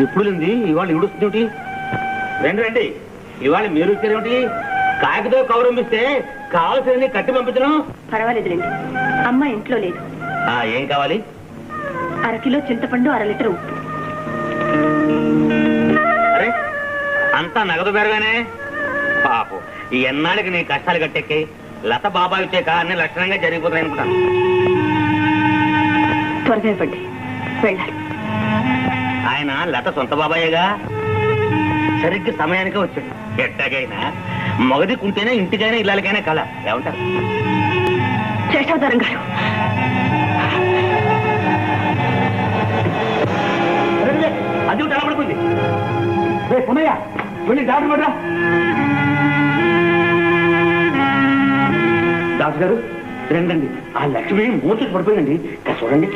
ఎప్పుడుంది ఇవాళ ఇవిడుస్తుంది. రండి రండి, ఇవాళ మీరు వచ్చారేమిటి? కాకితో కౌరంపిస్తే కావాల్సింది కట్టి పంపించను. పర్వాలేదులేండి, అమ్మ ఇంట్లో లేదు. ఏం కావాలి? 1/2 కిలో చింతపండు, 1/2 లీటర్ ఉప్పు. అరే, అంతా నగదు బేరగానే. పాపు, ఈ ఎన్నాళ్ళకి నీ కష్టాలు కట్టెక్కి లత బాబాయ్ వచ్చాక అన్ని లక్షణంగా జరిగిపోతున్నాయి అనుకుంటాను. త్వరగా ఇవ్వండి, వెళ్ళాలి. ఆయన లత సొంత బాబాయేగా, సరిగ్గా సమయానికే వచ్చాడు. ఎట్టాగైనా మగది కుంటేనే ఇంటికైనా ఇళ్ళకైనా కళ. ఏమంటారు? శేషావతారం గారు, అది తలపడుకుంది. వెళ్ళి డాక్టర్ పడ్డా. డాక్టర్ గారు రండి, ఆ లక్ష్మి మూర్చి పడిపోయిందండి. చూడండి.